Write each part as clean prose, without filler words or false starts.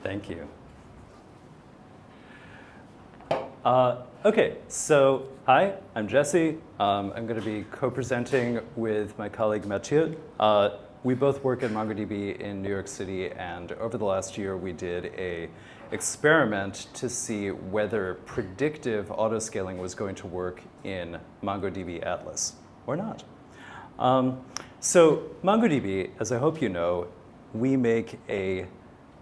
Thank you. Okay, so hi, I'm Jesse. I'm going to be co-presenting with my colleague Matthieu. We both work at MongoDB in New York City, and over the last year we did an experiment to see whether predictive autoscaling was going to work in MongoDB Atlas or not. So MongoDB, as I hope you know, we make a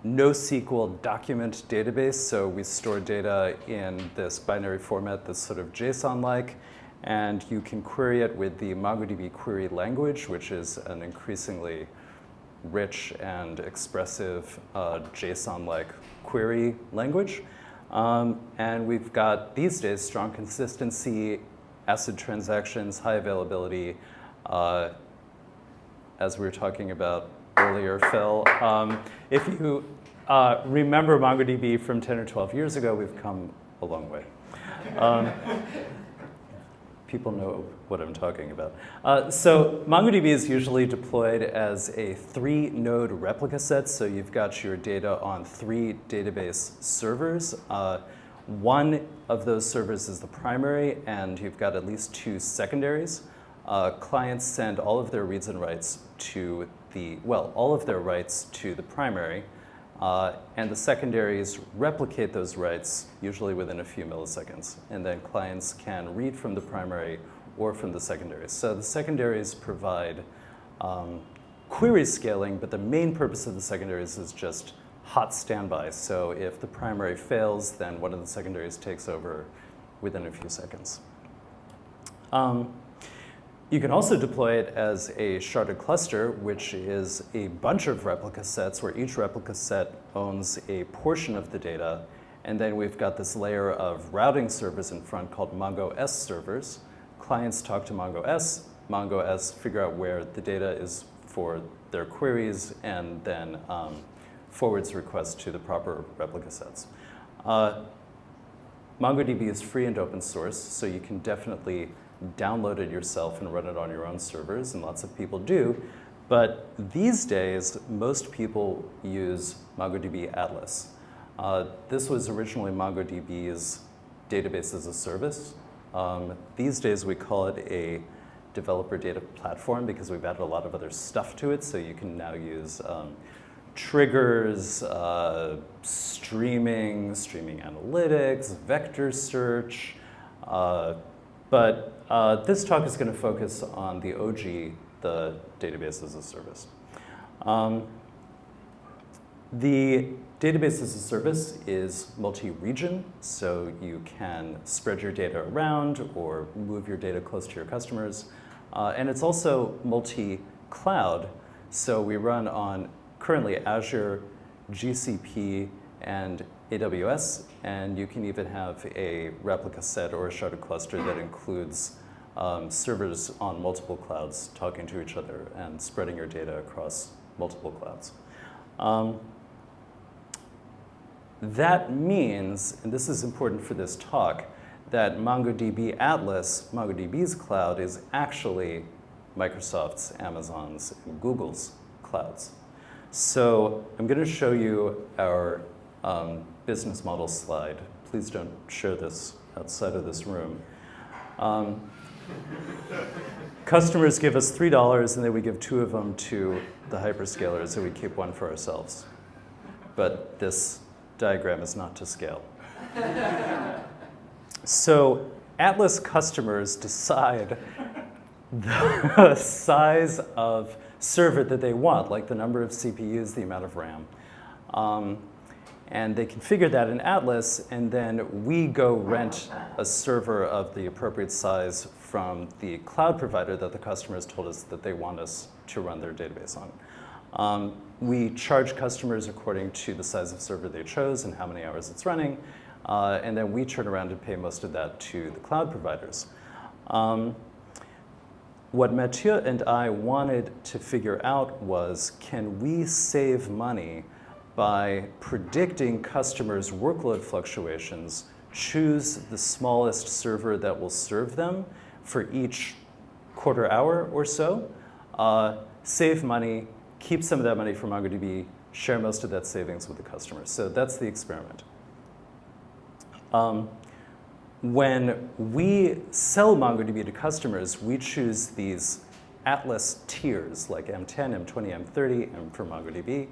NoSQL document database, so we store data in this binary format that's sort of JSON-like, and you can query it with the MongoDB query language, which is an increasingly rich and expressive JSON-like query language. And we've got, these days, strong consistency, ACID transactions, high availability, as we were talking about earlier, Phil. If you remember MongoDB from 10 or 12 years ago, we've come a long way. People know what I'm talking about. So MongoDB is usually deployed as a 3-node replica set. So you've got your data on 3 database servers. One of those servers is the primary, and you've got at least 2 secondaries. Clients send all of their reads and writes to all of their writes to the primary, and the secondaries replicate those writes, usually within a few milliseconds. And then clients can read from the primary or from the secondaries. So the secondaries provide query scaling, but the main purpose of the secondaries is just hot standby. So if the primary fails, then one of the secondaries takes over within a few seconds. You can also deploy it as a sharded cluster, which is a bunch of replica sets where each replica set owns a portion of the data. And then we've got this layer of routing servers in front called MongoS servers. Clients talk to MongoS figure out where the data is for their queries, and then forwards requests to the proper replica sets. MongoDB is free and open source, so you can definitely download it yourself and run it on your own servers, and lots of people do. But these days, most people use MongoDB Atlas. This was originally MongoDB's database as a service. These days, we call it a developer data platform because we've added a lot of other stuff to it, so you can now use triggers, streaming analytics, vector search, but this talk is going to focus on the OG, the database as a service. The database as a service is multi-region, so you can spread your data around or move your data close to your customers. And it's also multi-cloud, so we run on currently Azure, GCP, and AWS, and you can even have a replica set or a sharded cluster that includes servers on multiple clouds talking to each other and spreading your data across multiple clouds. That means, and this is important for this talk, that MongoDB Atlas, MongoDB's cloud, is actually Microsoft's, Amazon's, and Google's clouds. So I'm going to show you our business model slide. Please don't share this outside of this room. Customers give us $3, and then we give 2 of them to the hyperscalers, so we keep 1 for ourselves. But this diagram is not to scale. So Atlas customers decide the size of server that they want, like the number of CPUs, the amount of RAM. And they configure that in Atlas, and then we go rent a server of the appropriate size from the cloud provider that the customers told us that they want us to run their database on. We charge customers according to the size of server they chose and how many hours it's running, and then we turn around and pay most of that to the cloud providers. What Matthieu and I wanted to figure out was, can we save money by predicting customers' workload fluctuations, choose the smallest server that will serve them for each quarter hour or so, save money, keep some of that money for MongoDB, share most of that savings with the customer. So that's the experiment. When we sell MongoDB to customers, we choose these Atlas tiers like M10, M20, M30, M for MongoDB.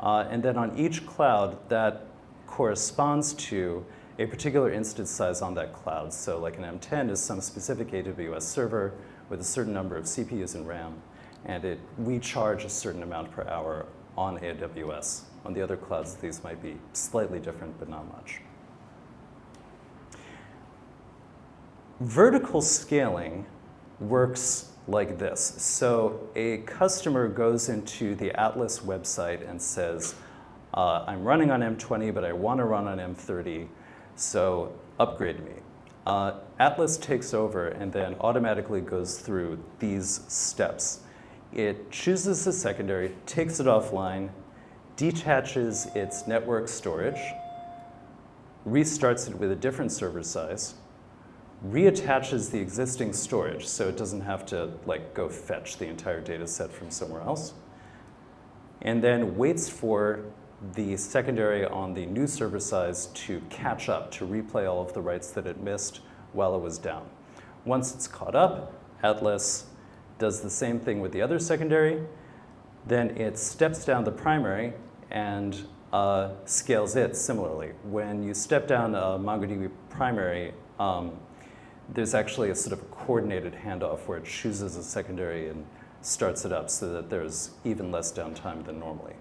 And then on each cloud, that corresponds to a particular instance size on that cloud. So like an M10 is some specific AWS server with a certain number of CPUs and RAM. And we charge a certain amount per hour on AWS. On the other clouds, these might be slightly different, but not much. Vertical scaling works like this. So a customer goes into the Atlas website and says, I'm running on M20, but I want to run on M30, so upgrade me. Atlas takes over and then automatically goes through these steps. It chooses a secondary, takes it offline, detaches its network storage, restarts it with a different server size, reattaches the existing storage so it doesn't have to go fetch the entire data set from somewhere else, and then waits for the secondary on the new server size to catch up, to replay all of the writes that it missed while it was down. Once it's caught up, Atlas does the same thing with the other secondary. Then it steps down the primary and scales it similarly. When you step down a MongoDB primary, there's actually a sort of coordinated handoff where it chooses a secondary and starts it up so that there's even less downtime than normally.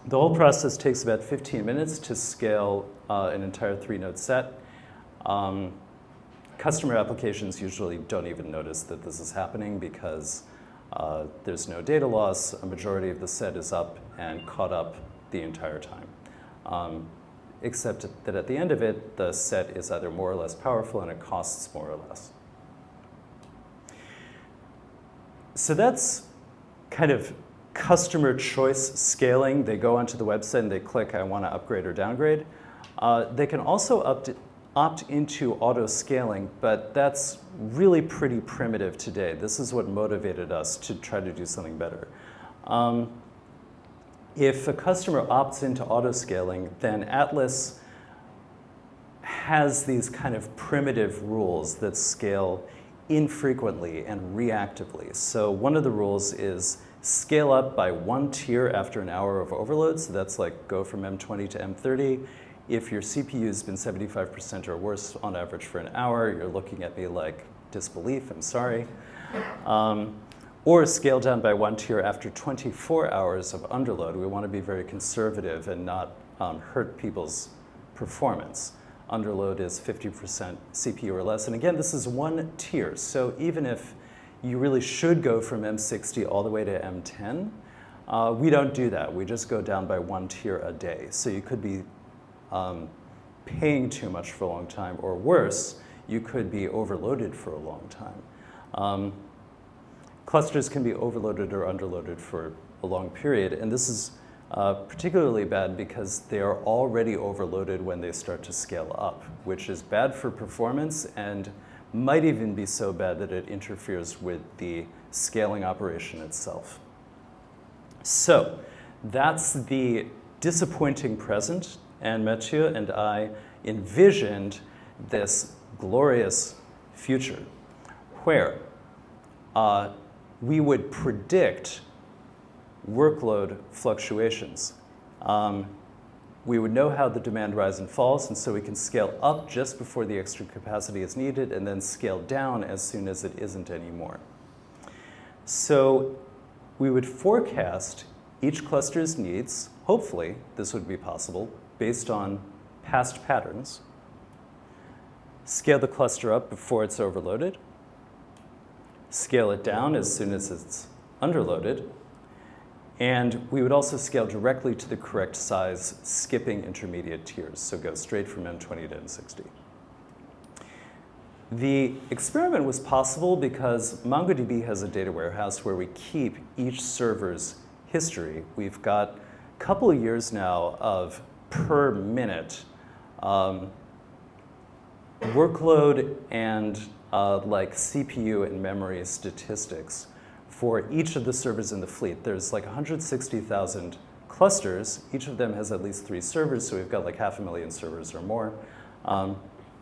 The whole process takes about 15 minutes to scale an entire 3-node set. Customer applications usually don't even notice that this is happening because there's no data loss. A majority of the set is up and caught up the entire time. Except that at the end of it, the set is either more or less powerful and it costs more or less. So that's kind of customer choice scaling. They go onto the website and they click, I want to upgrade or downgrade. They can also opt into auto scaling, but that's really pretty primitive today. This is what motivated us to try to do something better. If a customer opts into auto scaling, then Atlas has these kind of primitive rules that scale infrequently and reactively. So one of the rules is scale up by 1 tier after an hour of overload. So that's like go from M20 to M30. If your CPU has been 75% or worse on average for an hour, you're looking at me like disbelief, I'm sorry. Or scale down by 1 tier after 24 hours of underload. We want to be very conservative and not hurt people's performance. Underload is 50% CPU or less. And again, this is 1 tier. So even if you really should go from M60 all the way to M10, we don't do that. We just go down by 1 tier a day. So you could be paying too much for a long time, or worse, you could be overloaded for a long time. Clusters can be overloaded or underloaded for a long period, and this is particularly bad because they are already overloaded when they start to scale up, which is bad for performance and might even be so bad that it interferes with the scaling operation itself. So that's the disappointing present, and Matthieu and I envisioned this glorious future where we would predict workload fluctuations. We would know how the demand rises and falls, and so we can scale up just before the extra capacity is needed and then scale down as soon as it isn't anymore. So we would forecast each cluster's needs. Hopefully, this would be possible based on past patterns. Scale the cluster up before it's overloaded. Scale it down as soon as it's underloaded. And we would also scale directly to the correct size, skipping intermediate tiers, so go straight from M20 to M60. The experiment was possible because MongoDB has a data warehouse where we keep each server's history. We've got a couple of years now of per minute workload and like CPU and memory statistics for each of the servers in the fleet. There's like 160,000 clusters. Each of them has at least 3 servers, so we've got like 500,000 servers or more.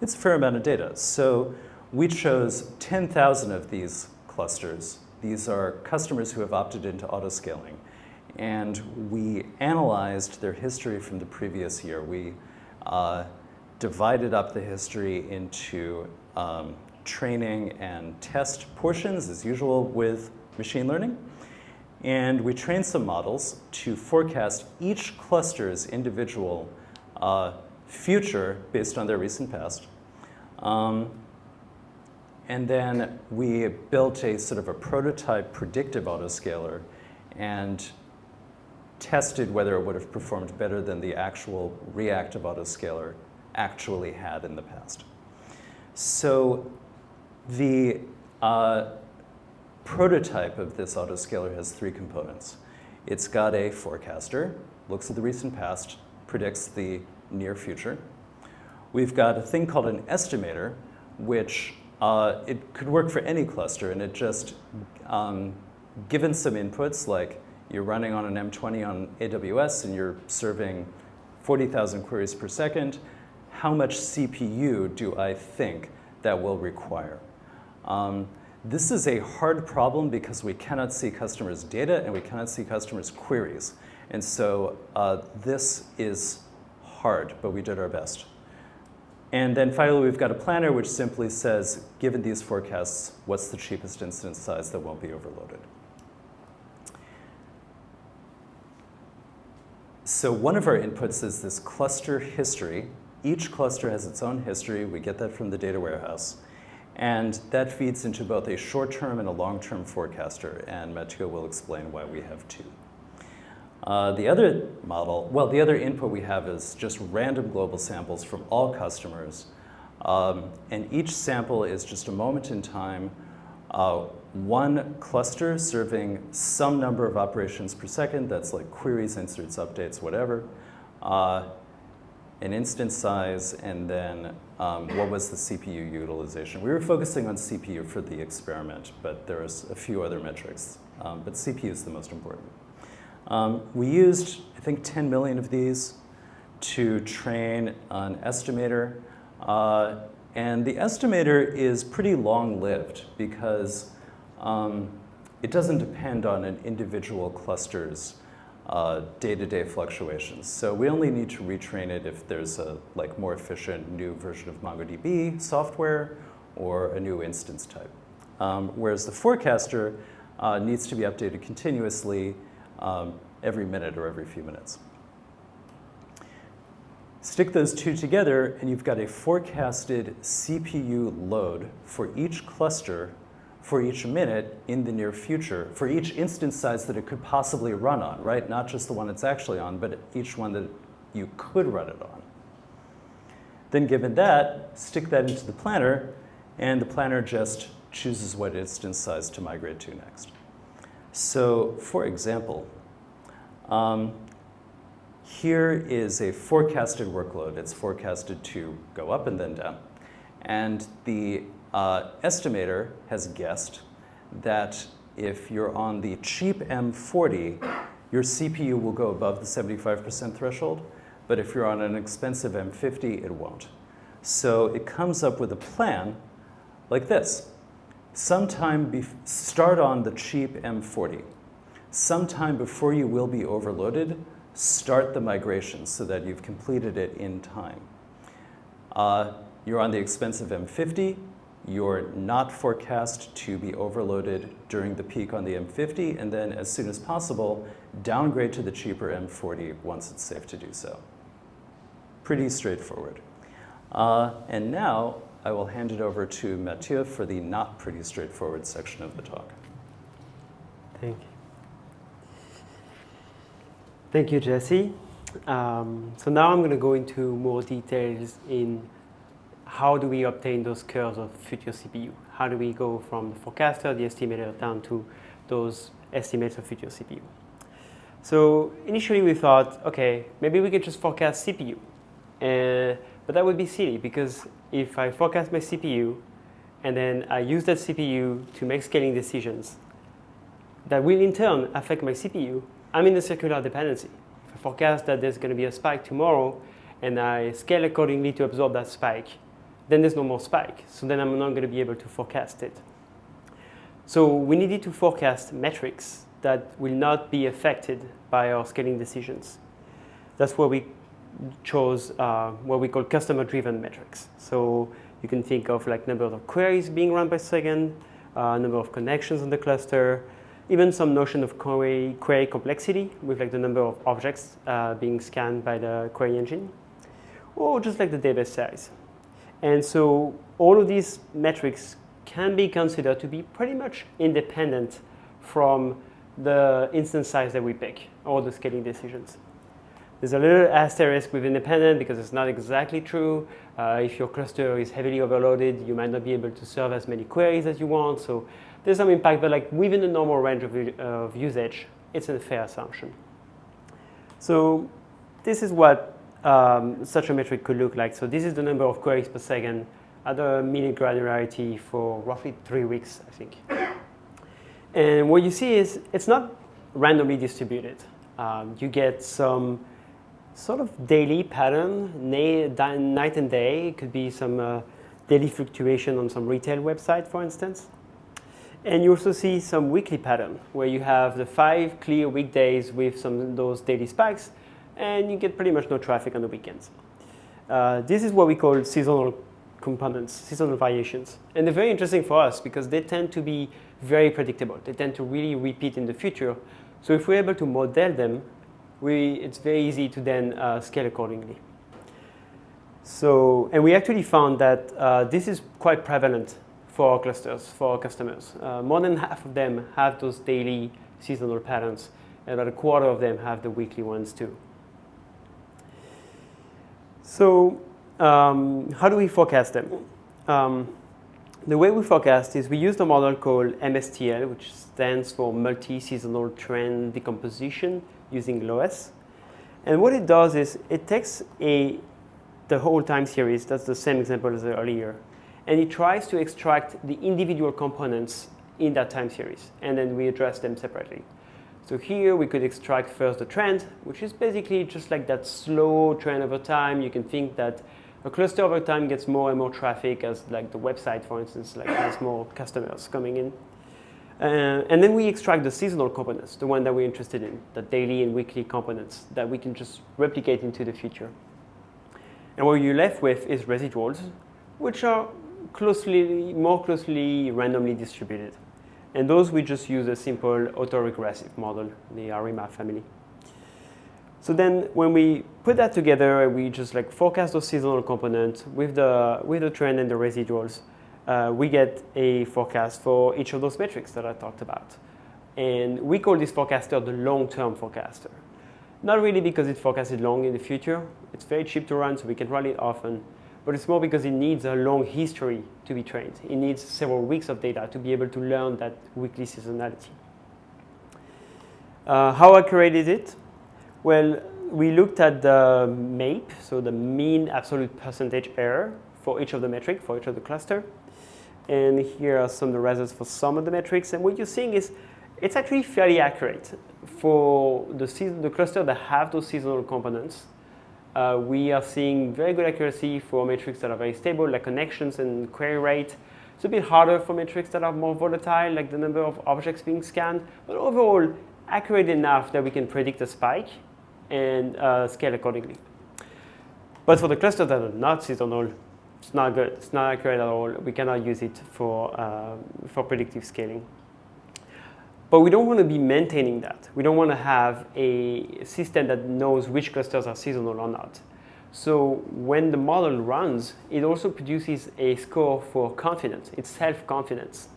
It's a fair amount of data. So we chose 10,000 of these clusters. These are customers who have opted into auto-scaling. And we analyzed their history from the previous year. We divided up the history into training and test portions, as usual with machine learning. And we trained some models to forecast each cluster's individual future based on their recent past. And then we built a sort of a prototype predictive autoscaler and tested whether it would have performed better than the actual reactive autoscaler actually had in the past. So the prototype of this autoscaler has 3 components. It's got a forecaster, looks at the recent past, predicts the near future. We've got a thing called an estimator, which it could work for any cluster, and it just, given some inputs, like you're running on an M20 on AWS and you're serving 40,000 queries per second, how much CPU do I think that will require? This is a hard problem because we cannot see customers' data and we cannot see customers' queries. And so this is hard, but we did our best. And then finally, we've got a planner which simply says, given these forecasts, what's the cheapest instance size that won't be overloaded? So one of our inputs is this cluster history. Each cluster has its own history. We get that from the data warehouse. And that feeds into both a short-term and a long-term forecaster. And Matthieu will explain why we have 2. The other input we have is just random global samples from all customers. And each sample is just a moment in time, one cluster serving some number of operations per second. That's like queries, inserts, updates, whatever. An instance size, and then what was the CPU utilization. We were focusing on CPU for the experiment, but there was a few other metrics. But CPU is the most important. We used, I think, 10 million of these to train an estimator. And the estimator is pretty long-lived because it doesn't depend on an individual cluster's day-to-day fluctuations. So we only need to retrain it if there's a more efficient new version of MongoDB software or a new instance type. Whereas the forecaster needs to be updated continuously every minute or every few minutes. Stick those 2 together, and you've got a forecasted CPU load for each cluster for each minute in the near future, for each instance size that it could possibly run on, right? Not just the one it's actually on, but each one that you could run it on. Then given that, stick that into the planner, and the planner just chooses what instance size to migrate to next. So for example, here is a forecasted workload. It's forecasted to go up and then down. And the estimator has guessed that if you're on the cheap M40, your CPU will go above the 75% threshold. But if you're on an expensive M50, it won't. So it comes up with a plan like this. Start on the cheap M40. Sometime before you will be overloaded, start the migration so that you've completed it in time. You're on the expensive M50. You're not forecast to be overloaded during the peak on the M50, and then as soon as possible, downgrade to the cheaper M40 once it's safe to do so. Pretty straightforward. And now I will hand it over to Matthieu for the not pretty straightforward section of the talk. Thank you. Thank you, Jesse. So now I'm going to go into more details in how do we obtain those curves of future CPU? How do we go from the forecaster, the estimator, down to those estimates of future CPU? So initially we thought, okay, maybe we could just forecast CPU. But that would be silly because if I forecast my CPU and then I use that CPU to make scaling decisions, that will in turn affect my CPU, I'm in a circular dependency. If I forecast that there's going to be a spike tomorrow, and I scale accordingly to absorb that spike, then there's no more spike. So then I'm not going to be able to forecast it. So we needed to forecast metrics that will not be affected by our scaling decisions. That's where we chose what we call customer-driven metrics. So you can think of like number of queries being run per second, number of connections on the cluster, even some notion of query complexity with like the number of objects being scanned by the query engine, or just like the database size. And so all of these metrics can be considered to be pretty much independent from the instance size that we pick or the scaling decisions. There's a little asterisk with independent because it's not exactly true. If your cluster is heavily overloaded, you might not be able to serve as many queries as you want. So there's some impact, but like within the normal range of usage, it's a fair assumption. So this is what such a metric could look like. So this is the number of queries per second at a minute granularity for roughly 3 weeks, I think. And what you see is it's not randomly distributed. You get some sort of daily pattern, night and day. It could be some daily fluctuation on some retail website, for instance. And you also see some weekly pattern where you have the 5 clear weekdays with some of those daily spikes, and you get pretty much no traffic on the weekends. This is what we call seasonal components, seasonal variations. And they're very interesting for us because they tend to be very predictable. They tend to really repeat in the future. So if we're able to model them, it's very easy to then scale accordingly. So, and we actually found that this is quite prevalent for our clusters, for our customers. More than half of them have those daily seasonal patterns, and about a quarter of them have the weekly ones too. So how do we forecast them? The way we forecast is we use a model called MSTL, which stands for multi-seasonal trend decomposition using LOS. And what it does is it takes the whole time series, that's the same example as earlier, and it tries to extract the individual components in that time series, and then we address them separately. So here we could extract first the trend, which is basically just like that slow trend over time. You can think that a cluster over time gets more and more traffic as like the website, for instance, like has more customers coming in. And then we extract the seasonal components, the one that we're interested in, the daily and weekly components that we can just replicate into the future. And what you're left with is residuals, which are more closely randomly distributed. And those we just use a simple autoregressive model, the ARIMA family. So then when we put that together, we just like forecast those seasonal components with the trend and the residuals. We get a forecast for each of those metrics that I talked about. And we call this forecaster the long-term forecaster. Not really because it forecasted long in the future. It's very cheap to run, so we can run it often. But it's more because it needs a long history to be trained. It needs several weeks of data to be able to learn that weekly seasonality. How accurate is it? Well, we looked at the MAPE, so the mean absolute percentage error for each of the metrics, for each of the cluster. And here are some of the results for some of the metrics. And what you're seeing is it's actually fairly accurate. For the cluster that have those seasonal components, we are seeing very good accuracy for metrics that are very stable, like connections and query rate. It's a bit harder for metrics that are more volatile, like the number of objects being scanned. But overall, accurate enough that we can predict a spike and scale accordingly. But for the clusters that are not seasonal, it's not good. It's not accurate at all. We cannot use it for predictive scaling. But we don't want to be maintaining that. We don't want to have a system that knows which clusters are seasonal or not. So when the model runs, it also produces a score for confidence. It's self-confidence.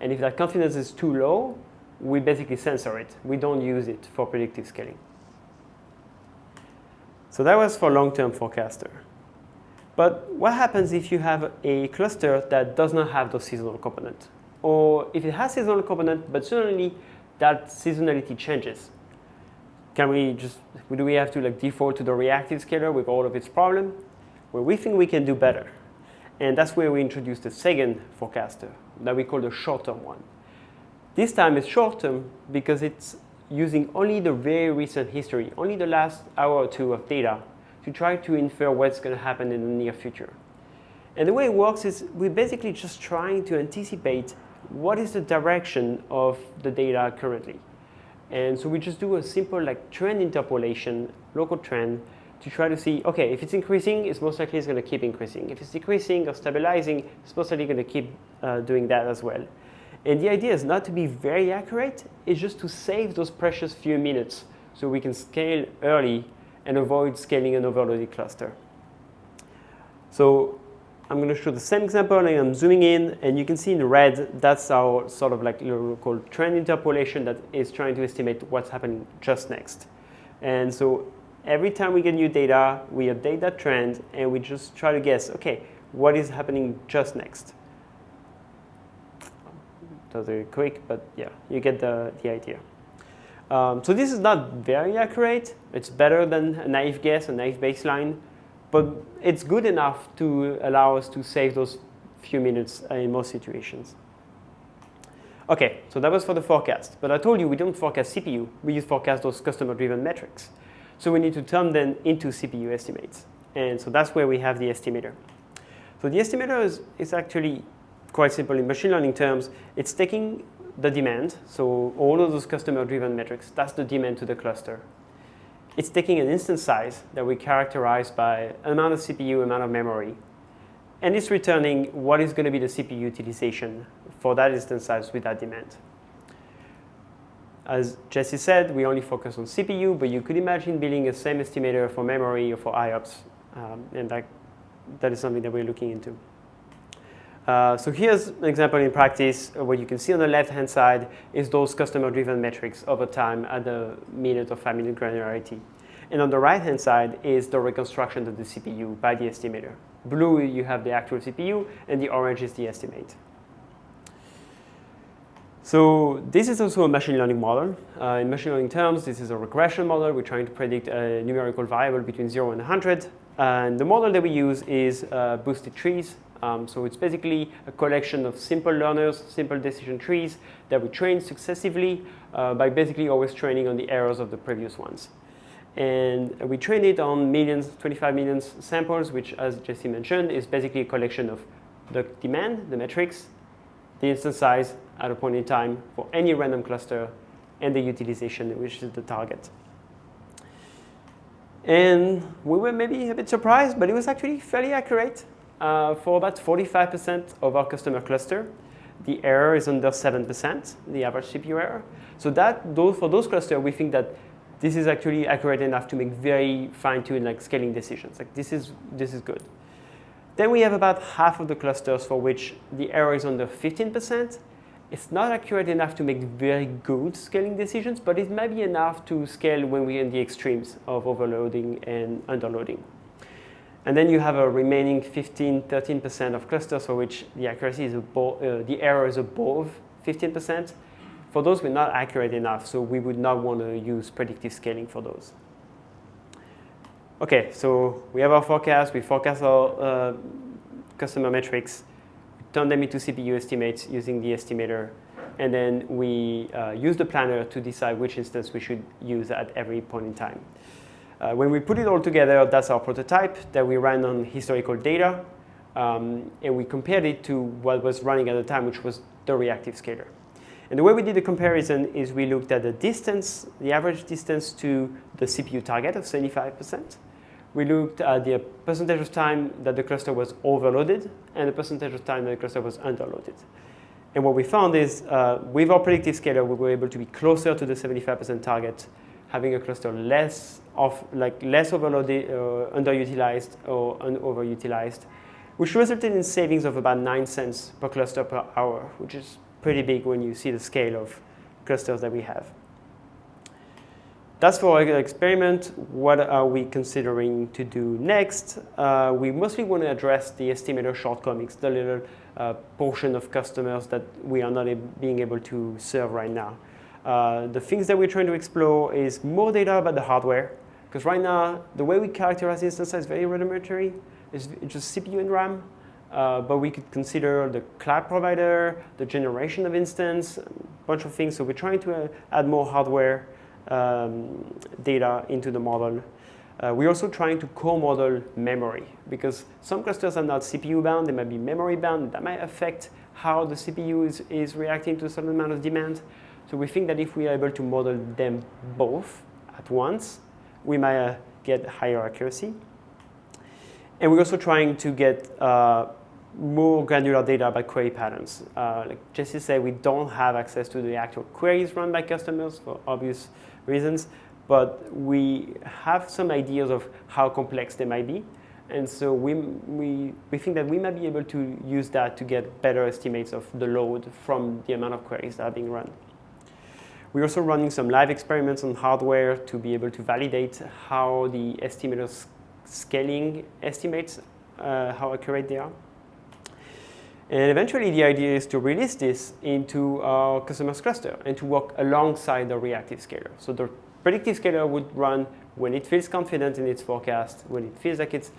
And if that confidence is too low, we basically censor it. We don't use it for predictive scaling. So that was for long-term forecaster. But what happens if you have a cluster that does not have those seasonal components? Or if it has seasonal component, but suddenly that seasonality changes? Do we have to like default to the reactive scaler with all of its problems? Well, we think we can do better. And that's where we introduced the second forecaster that we call the short-term one. This time it's short term because it's using only the very recent history, only the last hour or two of data to try to infer what's going to happen in the near future. And the way it works is we're basically just trying to anticipate what is the direction of the data currently. And so we just do a simple like trend interpolation, local trend, to try to see, okay, if it's increasing, it's most likely it's going to keep increasing. If it's decreasing or stabilizing, it's most likely going to keep doing that as well. And the idea is not to be very accurate, it's just to save those precious few minutes so we can scale early and avoid scaling an overloaded cluster. So I'm going to show the same example, and I'm zooming in, and you can see in red, that's our sort of like local trend interpolation that is trying to estimate what's happening just next. And so every time we get new data, we update that trend, and we just try to guess, okay, what is happening just next? That was very quick, but yeah, you get the idea. So this is not very accurate. It's better than a naive guess, a naive baseline, but it's good enough to allow us to save those few minutes in most situations. Okay, so that was for the forecast. But I told you we don't forecast CPU. We just forecast those customer-driven metrics. So we need to turn them into CPU estimates. And so that's where we have the estimator. So the estimator is actually quite simple in machine learning terms. It's taking the demand, so all of those customer-driven metrics, that's the demand to the cluster. It's taking an instance size that we characterize by amount of CPU, amount of memory, and it's returning what is going to be the CPU utilization for that instance size with that demand. As Jesse said, we only focus on CPU, but you could imagine building a same estimator for memory or for IOPS, and that is something that we're looking into. So here's an example in practice. What you can see on the left-hand side is those customer-driven metrics over time at the minute or 5-minute granularity. And on the right-hand side is the reconstruction of the CPU by the estimator. Blue, you have the actual CPU, and the orange is the estimate. So this is also a machine learning model. In machine learning terms, this is a regression model. We're trying to predict a numerical variable between 0 and 100. And the model that we use is boosted trees. So it's basically a collection of simple learners, simple decision trees that we train successively by basically always training on the errors of the previous ones. And we train it on millions, 25 million samples, which, as Jesse mentioned, is basically a collection of the demand, the metrics, the instance size at a point in time for any random cluster, and the utilization, which is the target. And we were maybe a bit surprised, but it was actually fairly accurate. For about 45% of our customer cluster, the error is under 7%, the average CPU error. So for those clusters, we think that this is actually accurate enough to make very fine-tuned like scaling decisions. Like this is good. Then we have about half of the clusters for which the error is under 15%. It's not accurate enough to make very good scaling decisions, but it might be enough to scale when we're in the extremes of overloading and underloading. And then you have a remaining 13% of clusters for which the accuracy is the error is above 15%. For those, we're not accurate enough, so we would not want to use predictive scaling for those. Okay, so we have our forecast. We forecast our customer metrics, turn them into CPU estimates using the estimator, and then we use the planner to decide which instance we should use at every point in time. When we put it all together, that's our prototype that we ran on historical data, and we compared it to what was running at the time, which was the reactive scaler. And the way we did the comparison is we looked at the distance, the average distance to the CPU target of 75%. We looked at the percentage of time that the cluster was overloaded and the percentage of time that the cluster was underloaded. And what we found is with our predictive scaler, we were able to be closer to the 75% target, having a cluster less overloaded, underutilized, or overutilized, which resulted in savings of about 9 cents per cluster per hour, which is pretty big when you see the scale of clusters that we have. That's for our experiment. What are we considering to do next? We mostly want to address the estimator shortcomings, the little portion of customers that we are not being able to serve right now. The things that we're trying to explore is more data about the hardware, because right now, the way we characterize instances is very rudimentary. It's just CPU and RAM. but we could consider the cloud provider, the generation of instance, a bunch of things. So we're trying to add more hardware data into the model. We're also trying to co-model memory, because some clusters are not CPU bound, they might be memory bound. That might affect how the CPU is reacting to a certain amount of demand. So we think that if we are able to model them both at once, we might get higher accuracy. And we're also trying to get more granular data about query patterns. Like Jesse said, we don't have access to the actual queries run by customers for obvious reasons, but we have some ideas of how complex they might be. And so we think that we might be able to use that to get better estimates of the load from the amount of queries that are being run. We're also running some live experiments on hardware to be able to validate how the estimator's scaling estimates how accurate they are. And eventually the idea is to release this into our customer's cluster and to work alongside the reactive scaler. So the predictive scaler would run when it feels confident in its forecast, when it feels like it's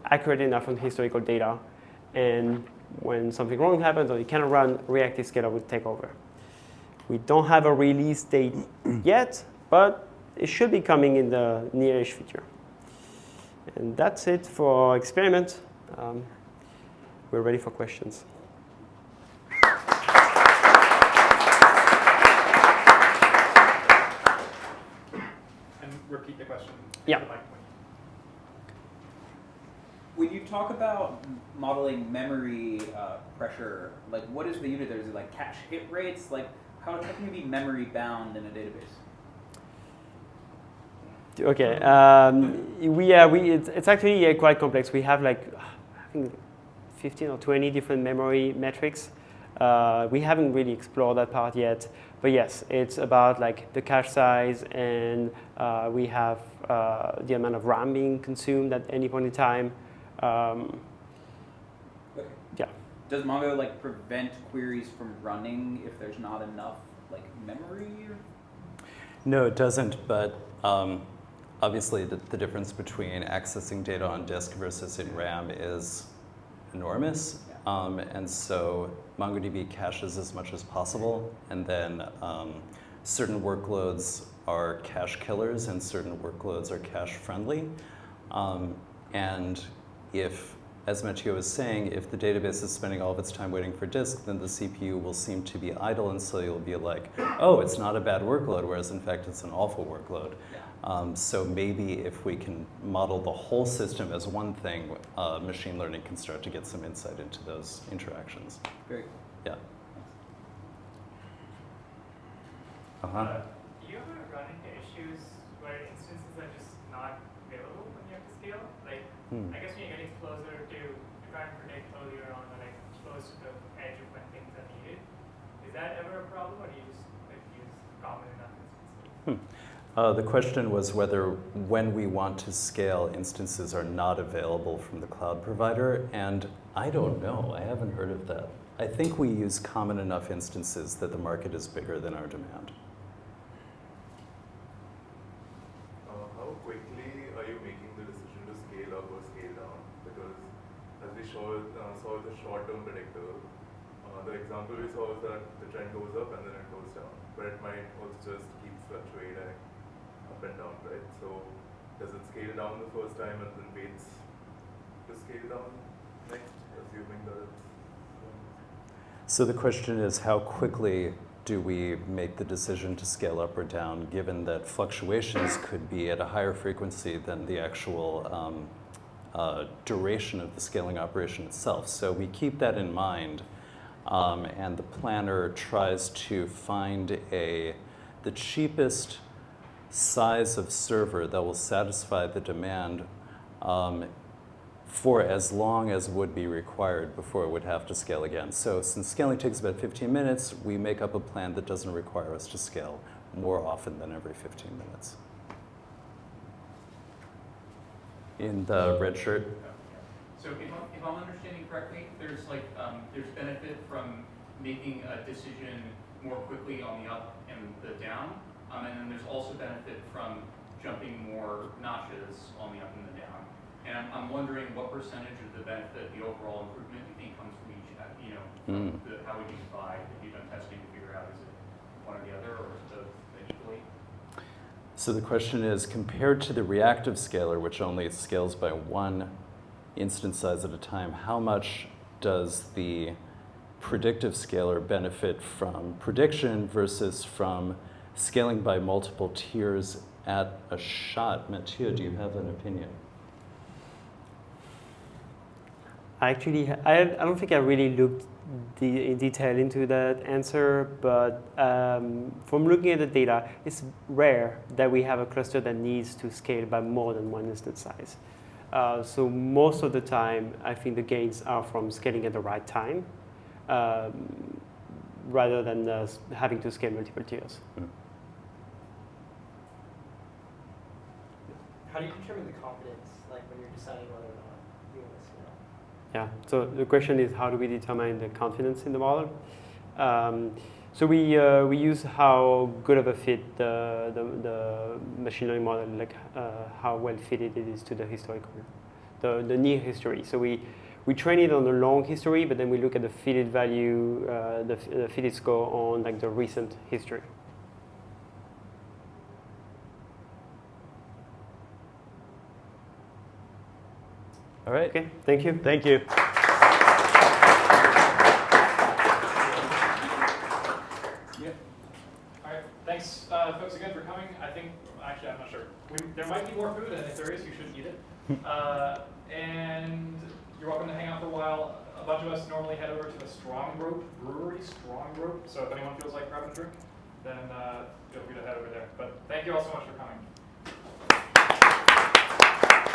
accurate enough on historical data, and when something wrong happens or it cannot run, reactive scaler would take over. We don't have a release date yet, but it should be coming in the near-ish future. And that's it for our experiment. We're ready for questions. And repeat the question. Yeah. When you talk about modeling memory pressure, like what is the unit there? Is it like cache hit rates? Like how can you be memory bound in a database? Okay, it's actually quite complex. We have like, I think 15 or 20 different memory metrics. We haven't really explored that part yet, but yes, it's about like the cache size, and we have the amount of RAM being consumed at any point in time. Okay. Yeah. Does Mongo like prevent queries from running if there's not enough like memory? No, it doesn't, but obviously the difference between accessing data on disk versus in RAM is enormous. And so MongoDB caches as much as possible, and then certain workloads are cache killers and certain workloads are cache friendly. And if, as Matthieu was saying, if the database is spending all of its time waiting for disk, then the CPU will seem to be idle, and so you'll be like, oh, it's not a bad workload, whereas in fact it's an awful workload. So maybe if we can model the whole system as one thing, machine learning can start to get some insight into those interactions. Very cool. Yeah. Do you ever run into issues where instances are just not available when you have to scale? Like, I guess when you're getting closer to try and predict earlier on, or like close to the edge of when things are needed, is that ever a problem, or do you just like use common enough instances? The question was whether when we want to scale, instances are not available from the cloud provider, and I don't know. I haven't heard of that. I think we use common enough instances that the market is bigger than our demand. How quickly are you making the decision to scale up or scale down? Because as we saw with the short-term predictor, the example we saw is that the trend goes up and then it goes down, but it might also just keep fluctuating up and down, right? So does it scale down the first time and then waits to scale down next, assuming that it's... So the question is, how quickly do we make the decision to scale up or down, given that fluctuations could be at a higher frequency than the actual duration of the scaling operation itself? So we keep that in mind, and the planner tries to find the cheapest size of server that will satisfy the demand for as long as would be required before it would have to scale again. So since scaling takes about 15 minutes, we make up a plan that doesn't require us to scale more often than every 15 minutes. In the red shirt. So if I'm understanding correctly, there's like there's benefit from making a decision more quickly on the up and the down, and then there's also benefit from jumping more notches on the up and the down. And I'm wondering what percentage of the benefit, the overall improvement, you think comes from each, how would you divide, if you've done testing to figure out, is it one or the other, or is it both equally? So the question is, compared to the reactive scaler, which only scales by one instance size at a time, how much does the predictive scaler benefit from prediction versus from scaling by multiple tiers at a shot? Matthieu, do you have an opinion? Actually, I don't think I really looked in detail into that answer, but from looking at the data, it's rare that we have a cluster that needs to scale by more than one instance size. So most of the time, I think the gains are from scaling at the right time, rather than having to scale multiple tiers. How do you determine the confidence, like when you're deciding whether or not you want to scale? Yeah, so the question is, how do we determine the confidence in the model? So we use how good of a fit the machine learning model, like how well fitted it is to the historical, the near history. So we train it on the long history, but then we look at the fitted value, the fitted score on like the recent history. All right. Okay, thank you. Thank you. All right, thanks folks again for coming. I think, actually I'm not sure. There might be more food, and if there is, you should eat it. And you're welcome to hang out for a while. A bunch of us normally head over to the Strong Brewery. So if anyone feels like grabbing a drink, then feel free to head over there. But thank you all so much for coming.